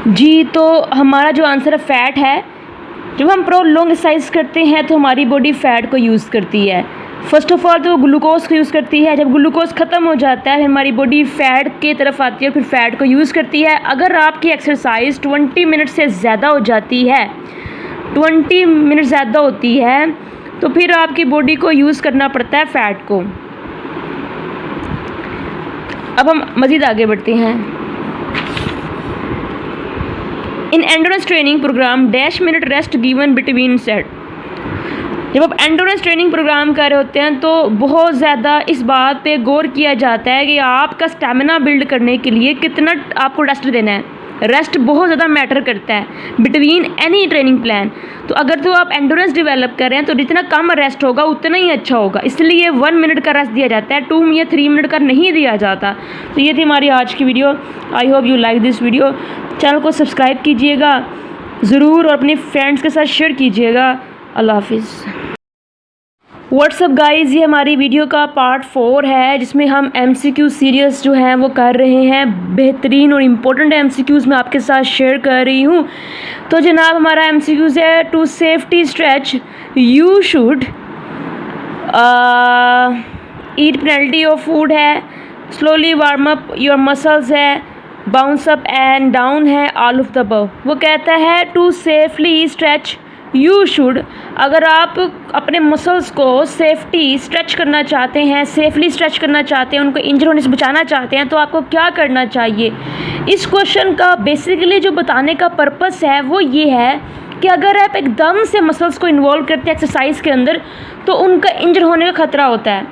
जी, तो हमारा जो आंसर है फ़ैट है। जब हम प्रोलॉन्ग एक्सरसाइज करते हैं तो हमारी बॉडी फ़ैट को यूज़ करती है। फ़र्स्ट ऑफ़ ऑल तो वो ग्लूकोज़ को यूज़ करती है। जब ग्लूकोज़ ख़त्म हो जाता है हमारी बॉडी फ़ैट की तरफ आती है, फिर फ़ैट को यूज़ करती है। अगर आपकी एक्सरसाइज 20 मिनट से ज़्यादा हो जाती है, 20 मिनट ज़्यादा होती है, तो फिर आपकी बॉडी को यूज़ करना पड़ता है फ़ैट को। अब हम मज़ीद आगे बढ़ते हैं। In endurance training program dash minute rest given between set. जब आप एंडोरेंस ट्रेनिंग प्रोग्राम कर रहे होते हैं तो बहुत ज़्यादा इस बात पे गौर किया जाता है कि आपका स्टैमिना बिल्ड करने के लिए कितना आपको रेस्ट देना है। रेस्ट बहुत ज़्यादा मैटर करता है बिटवीन एनी ट्रेनिंग प्लान। तो अगर तो आप एंडोरेंस डेवलप कर रहे हैं तो जितना कम रेस्ट होगा उतना ही अच्छा होगा, इसलिए 1 मिनट का रेस्ट दिया जाता है, 2 या 3 मिनट का नहीं दिया जाता। तो ये थी हमारी आज की video. I hope you like this video. Channel को सब्सक्राइब कीजिएगा ज़रूर और अपने फ्रेंड्स के साथ शेयर कीजिएगा। अल्लाह हाफिज़। व्हाट्सअप गाइज़, ये हमारी वीडियो का पार्ट 4 है जिसमें हम MCQ सीरीज़ जो हैं वो कर रहे हैं। बेहतरीन और इम्पोर्टेंट MCQs मैं आपके साथ शेयर कर रही हूँ। तो जनाब हमारा MCQs है, to safety stretch you should eat penalty of food है, slowly warm up your muscles है, बाउंस अप एंड डाउन है, ऑल ऑफ द अबव। वो कहता है to safely stretch you should, अगर आप अपने मसल्स को सेफ्टी स्ट्रेच करना चाहते हैं, सेफली स्ट्रेच करना चाहते हैं, उनको इंजर होने से बचाना चाहते हैं, तो आपको क्या करना चाहिए। इस क्वेश्चन का बेसिकली जो बताने का पर्पस है वो ये है कि अगर आप एकदम से मसल्स को इन्वॉल्व करते हैं एक्सरसाइज के अंदर तो उनका इंजर होने का ख़तरा होता है।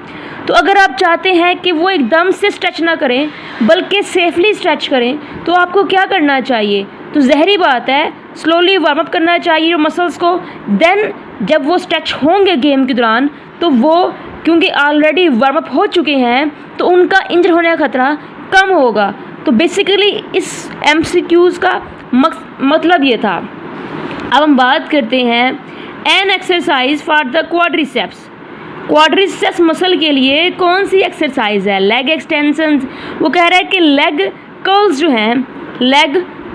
तो अगर आप चाहते हैं कि वो एकदम से स्ट्रेच ना करें बल्कि सेफली स्ट्रेच करें तो आपको क्या करना चाहिए। तो ज़हरी बात है, स्लोली वार्म अप करना चाहिए मसल्स को। देन जब वो स्ट्रेच होंगे गेम के दौरान तो वो क्योंकि ऑलरेडी वार्म अप हो चुके हैं तो उनका इंजर होने का ख़तरा कम होगा। तो बेसिकली इस MCQs का मतलब ये था। अब हम बात करते हैं an exercise for the quadriceps. Quadriceps muscle के लिए कौन सी एक्सरसाइज है। Leg extensions. वो कह रहा है कि लेग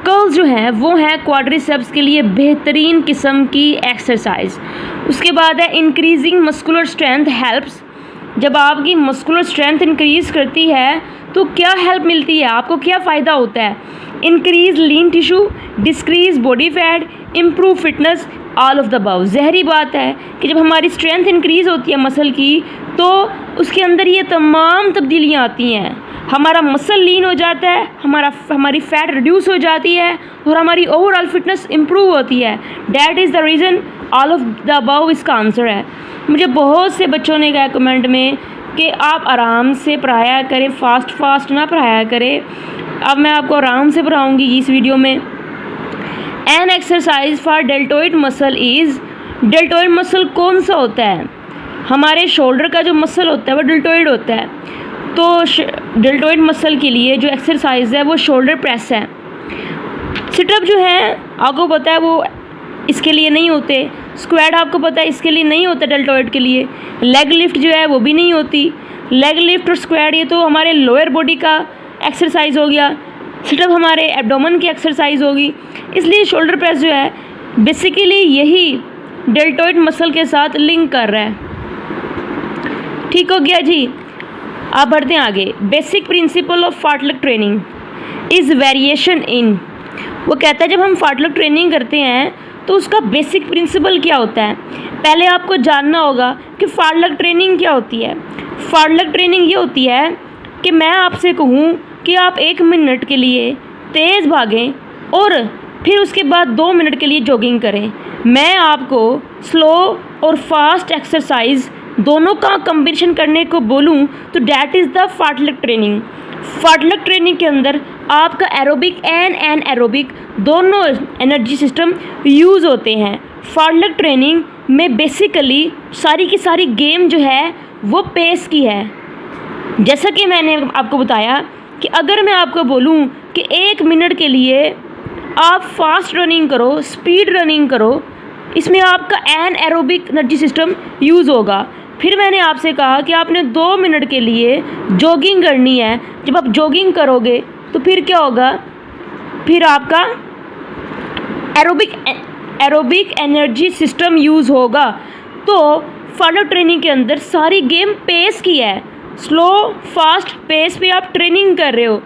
कर्ल्स जो हैं वो हैं क्वाड्रिसेप्स के लिए बेहतरीन किस्म की एक्सरसाइज। उसके बाद है इंक्रीजिंग मस्कुलर स्ट्रेंथ हेल्प्स। जब आपकी मस्कुलर स्ट्रेंथ इंक्रीज़ करती है तो क्या हेल्प मिलती है, आपको क्या फ़ायदा होता है। Increase lean tissue, decrease body fat, improve fitness, all of the above. ज़हरी बात है कि जब हमारी स्ट्रेंथ इंक्रीज़ होती है मसल की तो उसके अंदर ये तमाम तब्दीलियाँ आती हैं। हमारा मसल लीन हो जाता है, हमारी फ़ैट रिड्यूस हो जाती है और हमारी ओवरऑल फिटनेस इम्प्रूव होती है। That is the reason all of the above इसका आंसर है। मुझे बहुत से बच्चों ने कहा कमेंट में कि आप आराम से पढ़ाया करें, फास्ट ना पढ़ाया करें। अब मैं आपको आराम से पढ़ाऊँगी इस वीडियो में। An exercise for deltoid muscle is. Deltoid muscle कौन सा होता है, हमारे शोल्डर का जो मसल होता है वो डेल्टोइड होता है। तो डेल्टोइड मसल के लिए जो एक्सरसाइज है वो शोल्डर प्रेस है। सिटअप जो है आपको पता है वो इसके लिए नहीं होते, स्क्वाट आपको पता है इसके लिए नहीं होता डेल्टोइड के लिए, लेग लिफ्ट जो है वो भी नहीं होती। लेग लिफ्ट और स्क्वाट ये तो हमारे लोअर बॉडी का एक्सरसाइज हो गया, सिटअप हमारे एब्डोमेन की एक्सरसाइज होगी। इसलिए शोल्डर प्रेस जो है बेसिकली यही डेल्टोइड मसल के साथ लिंक कर रहा है। ठीक हो गया जी। आप बढ़ते हैं आगे। Basic principle of fartlek training is variation in. वो कहता है जब हम फार्टलेग ट्रेनिंग करते हैं तो उसका बेसिक प्रिंसिपल क्या होता है। पहले आपको जानना होगा कि फार्टलेग ट्रेनिंग क्या होती है। फार्टलेग ट्रेनिंग ये होती है कि मैं आपसे कहूँ कि आप 1 मिनट के लिए तेज़ भागें और फिर उसके बाद 2 मिनट के लिए जॉगिंग करें। मैं आपको स्लो और फास्ट एक्सरसाइज दोनों का कम्बिनेशन करने को बोलूँ तो that is the fartlek training. Fartlek training के अंदर आपका एरोबिक एंड एनारोबिक दोनों एनर्जी सिस्टम यूज़ होते हैं। फार्टलेग ट्रेनिंग में बेसिकली सारी की सारी गेम जो है वो पेस की है। जैसा कि मैंने आपको बताया कि अगर मैं आपको बोलूँ कि 1 मिनट के लिए आप फास्ट रनिंग करो, स्पीड रनिंग करो, इसमें आपका एनारोबिक एनर्जी सिस्टम यूज़ होगा। फिर मैंने आपसे कहा कि आपने 2 मिनट के लिए जॉगिंग करनी है। जब आप जॉगिंग करोगे तो फिर क्या होगा, फिर आपका एरोबिक एनर्जी सिस्टम यूज़ होगा। तो फॉलो ट्रेनिंग के अंदर सारी गेम पेस की है, स्लो फास्ट पेस पे आप ट्रेनिंग कर रहे हो,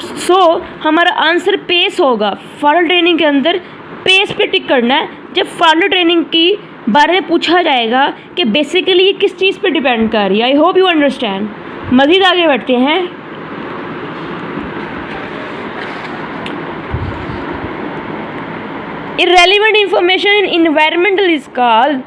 सो हमारा आंसर पेस होगा। फॉलो ट्रेनिंग के अंदर पेस पे टिक करना है। जब फॉलो ट्रेनिंग की बारे में पूछा जाएगा कि बेसिकली ये किस चीज़ पे डिपेंड कर रही है, आई होप यू अंडरस्टैंड। मज़ीद आगे बढ़ते हैं। Irrelevant information in environmental is called,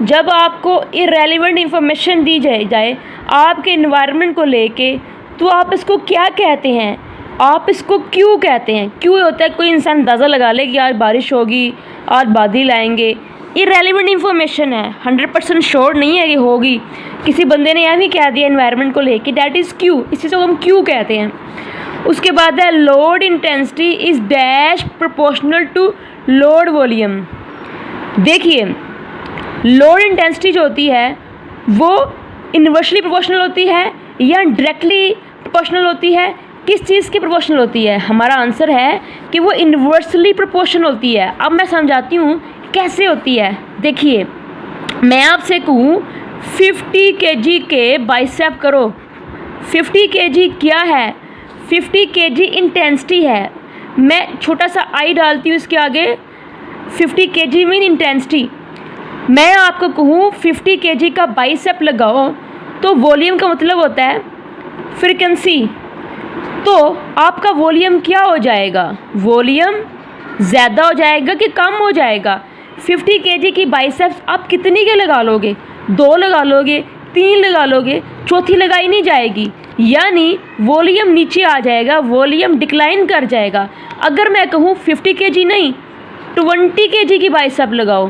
जब आपको इर्रेलेवेंट इंफॉर्मेशन दी जाए आपके इन्वायरमेंट को लेके, तो आप इसको क्या कहते हैं, आप इसको क्यों कहते हैं। क्यों होता है, कोई इंसान अंदाज़ा लगा ले कि आज बारिश होगी, आज बादल आएंगे। इर्रेलेवेंट इंफॉर्मेशन है, 100% श्योर नहीं है कि होगी। किसी बंदे ने यह भी कह दिया एनवायरनमेंट को लेके, दैट इज़ क्यों, इसी से हम क्यों कहते हैं। उसके बाद है load intensity is dash proportional to load volume. देखिए लोड इंटेंसिटी जो होती है वो इन्वर्सली प्रोपोर्शनल होती है या डायरेक्टली प्रोपोर्शनल होती है, किस चीज़ की प्रोपोर्शनल होती है। हमारा आंसर है कि वो इन्वर्सली प्रोपोर्शनल होती है। अब मैं समझाती हूँ कैसे होती है। देखिए मैं आपसे कहूँ 50 kg के बाइसेप करो, 50 kg क्या है, 50 kg इंटेंसिटी है। मैं छोटा सा आई डालती हूँ इसके आगे, 50 kg मीन इंटेंसिटी। मैं आपको कहूँ 50 kg का बाइसेप लगाओ, तो वॉल्यूम का मतलब होता है फ्रीक्वेंसी। तो आपका वॉल्यूम क्या हो जाएगा, वॉल्यूम ज़्यादा हो जाएगा कि कम हो जाएगा। 50 kg की बाइसेप्स आप कितनी के लगा लोगे, 2 लगा लोगे, 3 लगा लोगे, चौथी लगाई नहीं जाएगी, यानी वॉल्यूम नीचे आ जाएगा, वॉल्यूम डिक्लाइन कर जाएगा। अगर मैं कहूँ 50 kg नहीं 20 kg की बाइसेप लगाओ,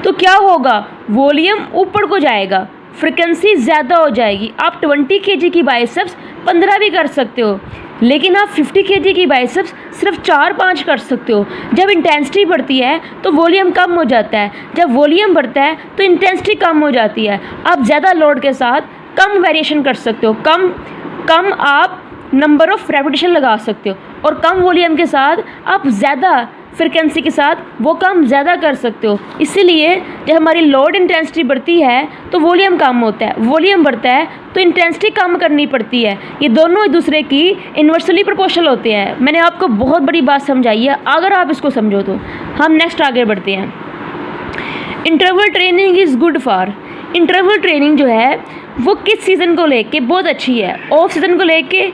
तो क्या होगा, वॉल्यूम ऊपर को जाएगा, फ्रिक्वेंसी ज़्यादा हो जाएगी। आप 20 kg की बाइसेप्स 15 भी कर सकते हो, लेकिन आप 50 kg की बाइसेप्स सिर्फ 4-5 कर सकते हो। जब इंटेंसिटी बढ़ती है तो वॉल्यूम कम हो जाता है, जब वॉल्यूम बढ़ता है तो इंटेंसिटी कम हो जाती है। आप ज़्यादा लोड के साथ कम वेरिएशन कर सकते हो, कम आप नंबर ऑफ रेपिटेशन लगा सकते हो, और कम वॉल्यूम के साथ आप ज़्यादा फ्रिक्वेंसी के साथ वो कम ज़्यादा कर सकते हो। इसीलिए जब हमारी लोड इंटेंसिटी बढ़ती है तो वॉल्यूम कम होता है, वॉल्यूम बढ़ता है तो इंटेंसिटी कम करनी पड़ती है। ये दोनों एक दूसरे की इन्वर्सली प्रोपोर्शनल होते हैं। मैंने आपको बहुत बड़ी बात समझाई है, अगर आप इसको समझो तो। हम नेक्स्ट आगे बढ़ते हैं। Interval training is good for, interval training जो है वो किस सीज़न को लेके बहुत अच्छी है, ऑफ सीज़न को लेके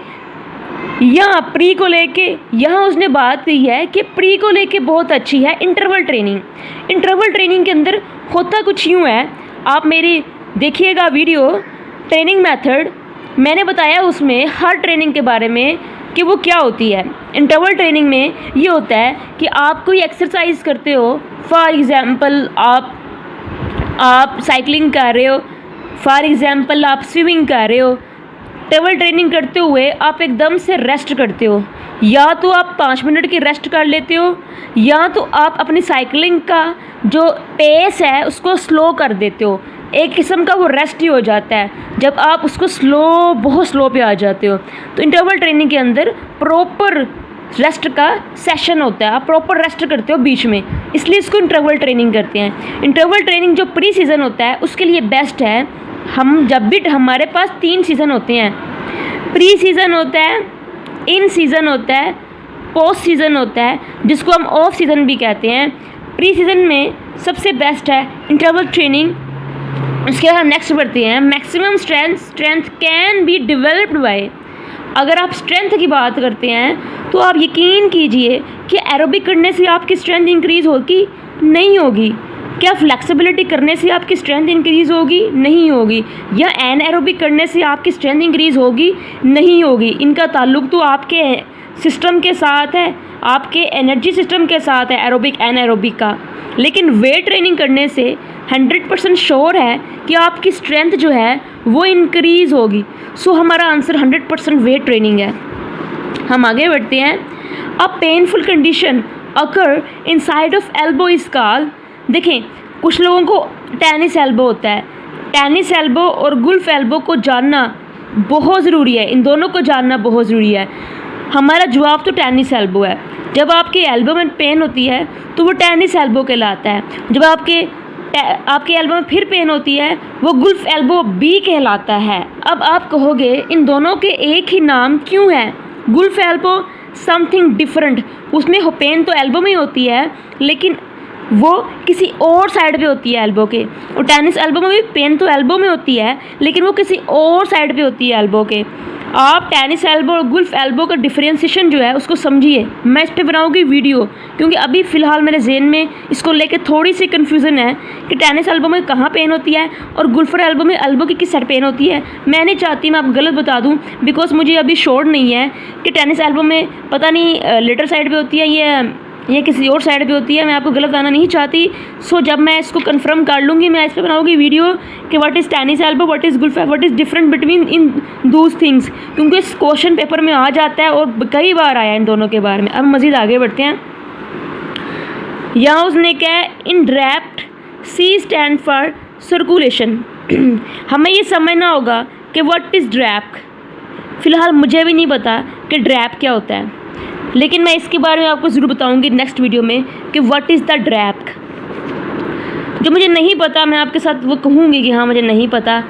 या प्री को लेके। यहाँ उसने बात की है कि प्री को लेके बहुत अच्छी है इंटरवल ट्रेनिंग। इंटरवल ट्रेनिंग के अंदर होता कुछ यूँ है, आप मेरी देखिएगा वीडियो ट्रेनिंग मेथड, मैंने बताया उसमें हर ट्रेनिंग के बारे में कि वो क्या होती है। इंटरवल ट्रेनिंग में ये होता है कि आप कोई एक्सरसाइज करते हो, फॉर एग्ज़ाम्पल आप साइकिलिंग कर रहे हो, फॉर एग्ज़ाम्पल आप स्विमिंग कर रहे हो। इंटरवल ट्रेनिंग करते हुए आप एकदम से रेस्ट करते हो, या तो आप 5 मिनट की रेस्ट कर लेते हो, या तो आप अपनी साइकिलिंग का जो पेस है उसको स्लो कर देते हो। एक किस्म का वो रेस्ट ही हो जाता है जब आप उसको बहुत स्लो पे आ जाते हो। तो इंटरवल ट्रेनिंग के अंदर प्रॉपर रेस्ट का सेशन होता है, आप प्रॉपर रेस्ट करते हो बीच में, इसलिए इसको इंटरवल ट्रेनिंग करते हैं। इंटरवल ट्रेनिंग जो प्री सीज़न होता है उसके लिए बेस्ट है। हम जब भी, हमारे पास 3 सीज़न होते हैं, प्री सीज़न होता है, इन सीज़न होता है, पोस्ट सीज़न होता है, जिसको हम ऑफ सीज़न भी कहते हैं। प्री सीज़न में सबसे बेस्ट है इंटरवल ट्रेनिंग। उसके बाद हम नेक्स्ट बढ़ते हैं। Maximum strength can be developed by, अगर आप स्ट्रेंथ की बात करते हैं तो आप यकीन कीजिए कि एरोबिक करने से आपकी स्ट्रेंथ इंक्रीज़ होगी, नहीं होगी। क्या फ्लेक्सिबिलिटी करने से आपकी स्ट्रेंथ इंक्रीज़ होगी, नहीं होगी। या एन एरोबिक करने से आपकी स्ट्रेंथ इंक्रीज़ होगी, नहीं होगी। इनका ताल्लुक तो आपके सिस्टम के साथ है, आपके एनर्जी सिस्टम के साथ है, एरोबिक एन एरोबिक का। लेकिन वेट ट्रेनिंग करने से 100% श्योर है कि आपकी स्ट्रेंथ जो है वो इंक्रीज़ होगी। सो हमारा आंसर 100% वेट ट्रेनिंग है। हम आगे बढ़ते हैं। A painful condition occur inside of elbow is called, देखें कुछ लोगों को टेनिस एल्बो होता है, टेनिस एल्बो और गुल्फ एल्बो को जानना बहुत ज़रूरी है, इन दोनों को जानना बहुत ज़रूरी है। हमारा जवाब तो टेनिस एल्बो है। जब आपके एल्बो में पेन होती है तो वो टेनिस एल्बो कहलाता है। जब आपके एल्बो में फिर पेन होती है वो गुल्फ एल्बो बी कहलाता है। अब आप कहोगे इन दोनों के एक ही नाम क्यों है? गुल्फ एल्बो समथिंग डिफरेंट, उसमें पेन तो एल्बो में ही होती है लेकिन वो किसी और साइड पे होती है एल्बो के। और टेनिस एल्बो में भी पेन तो एल्बो में होती है लेकिन वो किसी और साइड पे होती है एल्बो के। आप टेनिस एल्बो और गुल्फ एल्बो का डिफरेंशिएशन जो है उसको समझिए। मैं इस पर बनाऊँगी वीडियो क्योंकि अभी फ़िलहाल मेरे ज़हन में इसको लेके थोड़ी सी कन्फ्यूज़न है कि टेनिस एल्बो में कहाँ पेन होती है और गुल्फर एल्बो में एल्बो की किस साइड पेन होती है। मैं नहीं चाहती मैं आप गलत बता दूँ बिकॉज मुझे अभी श्योर नहीं है कि टेनिस एल्बो में पता नहीं लेटर साइड पर होती है ये किसी और साइड पे होती है। मैं आपको गलत बताना नहीं चाहती। सो जब मैं इसको कंफर्म कर लूँगी मैं इस पर बनाऊँगी वीडियो कि what is tennis elbow, what is Gulf, what is different between in those things, क्योंकि इस क्वेश्चन पेपर में आ जाता है और कई बार आया इन दोनों के बारे में। अब मज़ीद आगे बढ़ते हैं। यहाँ उसने क्या है, इन ड्रैफ्ट सी स्टैंड फॉर सर्कुलेशन। हमें ये समझना होगा कि व्हाट इज़ ड्रैफ्ट। फ़िलहाल मुझे भी नहीं पता कि ड्रैफ्ट क्या होता है लेकिन मैं इसके बारे में आपको ज़रूर बताऊंगी नेक्स्ट वीडियो में कि व्हाट इज़ द ड्रैफ्ट। जो मुझे नहीं पता मैं आपके साथ वो कहूँगी कि हाँ मुझे नहीं पता।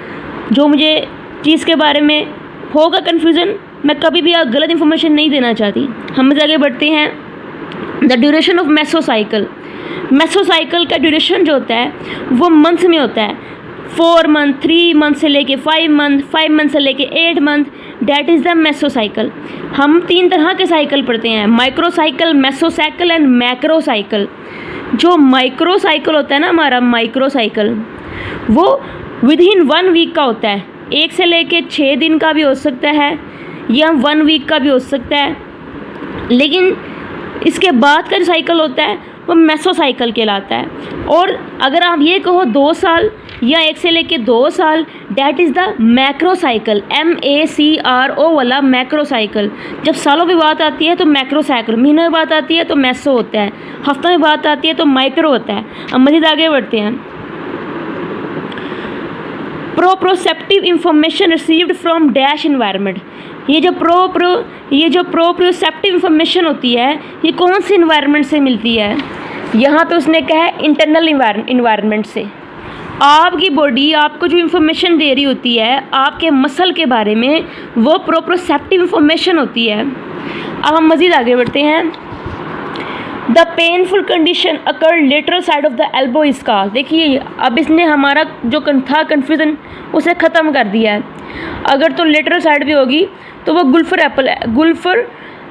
जो मुझे चीज़ के बारे में होगा कन्फ्यूज़न, मैं कभी भी आप गलत इन्फॉर्मेशन नहीं देना चाहती। हम आगे बढ़ते हैं। The duration of mesocycle. Mesocycle का ड्यूरेशन जो होता है वो मंथ में होता है। 4 मंथ, 3 मंथ से लेके 5 मंथ, 5 मंथ से लेके 8 मंथ, डैट इज़ द मेसोसाइकिल। हम 3 तरह के साइकिल पढ़ते हैं, माइक्रोसाइकिल, मेसोसाइकिल एंड मैक्रोसाइकिल। जो माइक्रोसाइकिल होता है ना हमारा माइक्रोसाइकिल, वो विद इन 1 वीक का होता है। 1 से लेके 6 दिन का भी हो सकता है या 1 वीक का भी हो सकता है। लेकिन इसके बाद का जो साइकिल होता है वो मेसोसाइकिल कहलाता है। और अगर आप ये कहो 2 साल या 1 से लेके 2 साल, डैट इज़ द मैक्रोसाइकिल, MACRO वाला मैक्रोसाइकिल। जब सालों की बात आती है तो मैक्रोसाइकिल, महीनों की बात आती है तो मैसो होता है, हफ्तों की बात आती है तो माइक्रो होता है। अब मज़ीद आगे बढ़ते हैं। प्रोप्रोसेप्टिव information received from dash environment. ये जो प्रोप्रोसेप्टिव इंफॉर्मेशन होती है ये कौन सी इन्वायरमेंट से मिलती है? यहाँ पे उसने कहा है इंटरनल इन्वायरमेंट से। आपकी बॉडी आपको जो इन्फॉर्मेशन दे रही होती है आपके मसल के बारे में, वो प्रोप्रोसेप्टिव इंफॉर्मेशन होती है। अब हम मज़ीद आगे बढ़ते हैं। The painful condition occur lateral side of the elbow is का। देखिए अब इसने हमारा जो था कन्फ्यूज़न उसे ख़त्म कर दिया है। अगर तो लेटरल साइड भी होगी तो वो गुल्फर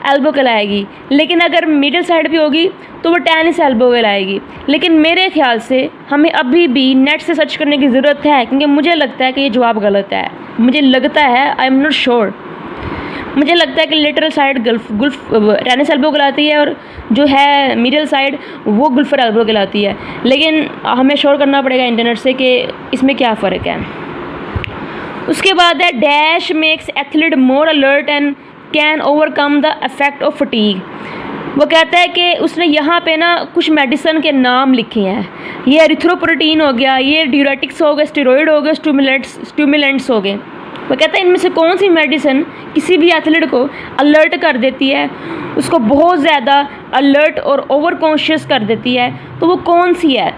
एल्बो कहलाएगी, लेकिन अगर मिडिल साइड भी होगी तो वो टेनिस एल्बो कहलाएगी। लेकिन मेरे ख्याल से हमें अभी भी नेट से सर्च करने की ज़रूरत है क्योंकि मुझे लगता है कि ये जवाब गलत है। मुझे लगता है, आई एम नॉट श्योर, मुझे लगता है कि lateral side Gulf tennis elbow कहलाती है और जो है मिडिल साइड वो गुल्फर एल्बो कहलाती है। लेकिन हमें श्योर करना पड़ेगा इंटरनेट से कि इसमें क्या फ़र्क है। उसके बाद है dash makes athlete more alert and can overcome the effect of fatigue. वो कहता है कि उसने यहाँ पे ना कुछ मेडिसिन के नाम लिखे हैं। ये एरिथ्रोपोइटिन हो गया, ये ड्यूरेटिक्स हो गए, स्टेरॉइड हो गए, स्टिमुलेंट्स हो गए। वो कहता है इनमें से कौन सी मेडिसिन किसी भी एथलीट को अलर्ट कर देती है, उसको बहुत ज़्यादा अलर्ट और ओवर कॉन्शियस कर देती है, तो वो कौन सी है?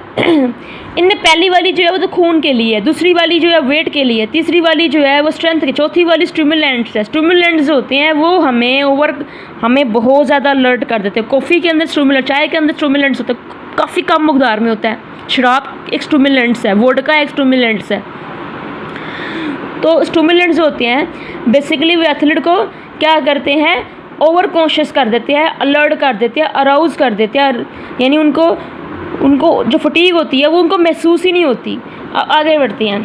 इनमें पहली वाली जो है वो तो खून के लिए है, दूसरी वाली जो है वेट के लिए, तीसरी वाली जो है वो स्ट्रेंथ की, चौथी वाली स्टिमुलेंट्स है। स्टिमुलेंट्स जो होते हैं वो हमें बहुत ज़्यादा अलर्ट कर देते हैं। कॉफ़ी के अंदर स्टिमुलेंट, चाय के अंदर स्टिमुलेंट्स होते हैं, काफ़ी कम मकदार में होता है। शराब एक स्टिमुलेंट्स है, वोडका एक स्टिमुलेंट्स है। तो स्टिमुलेंट्स जो होते हैं बेसिकली वो एथलीट को क्या करते हैं, ओवर कॉन्शियस कर देते हैं, अलर्ट कर देते हैं, अराउज कर देते हैं, यानी उनको जो फटीग होती है वो उनको महसूस ही नहीं होती। आगे बढ़ते हैं।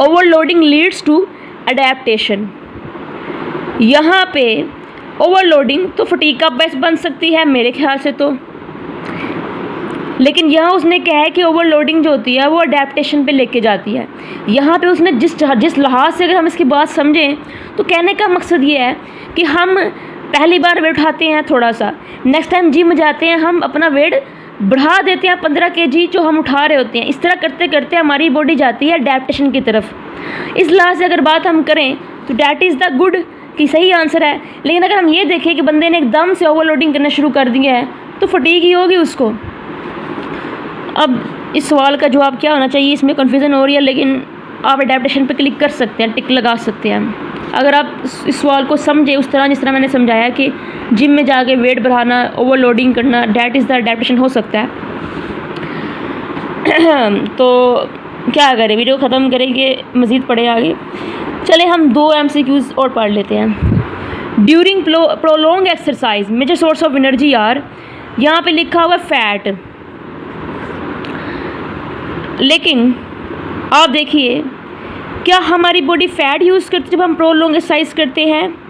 Overloading leads to adaptation. यहाँ पे ओवरलोडिंग तो फटीग का बेस बन सकती है मेरे ख्याल से तो, लेकिन यहाँ उसने कहा है कि ओवरलोडिंग जो होती है वो अडेप्टेशन पे लेके जाती है। यहाँ पे उसने जिस लिहाज से अगर हम इसकी बात समझें तो कहने का मकसद ये है कि हम पहली बार वेट उठाते हैं थोड़ा सा, नेक्स्ट टाइम जिम जाते हैं हम अपना वेट बढ़ा देते हैं 15 kg जो हम उठा रहे होते हैं। इस तरह करते करते हमारी बॉडी जाती है अडेप्टेशन की तरफ। इस लिहाज से अगर बात हम करें तो डैट इज़ द गुड कि सही आंसर है। लेकिन अगर हम ये देखें कि बंदे ने एकदम से ओवरलोडिंग करना शुरू कर दिया है तो फटीग ही होगी उसको। अब इस सवाल का जवाब क्या होना चाहिए, इसमें कन्फ्यूज़न हो रही है, लेकिन आप अडेप्टेशन पे क्लिक कर सकते हैं, टिक लगा सकते हैं। अगर आप इस सवाल को समझे उस तरह जिस तरह मैंने समझाया कि जिम में जाके वेट बढ़ाना, ओवरलोडिंग करना, डैट इज़ द अडेप्टेशन हो सकता है। तो क्या करें, वीडियो ख़त्म करेंगे, मज़ीद पढ़े आगे। चले हम 2 MCQs और पढ़ लेते हैं। During prolong exercise major source of energy are, यहाँ पे लिखा हुआ फैट, लेकिन आप देखिए क्या हमारी बॉडी फैट यूज़ करती है जब हम प्रोलॉन्ग एक्सरसाइज करते हैं?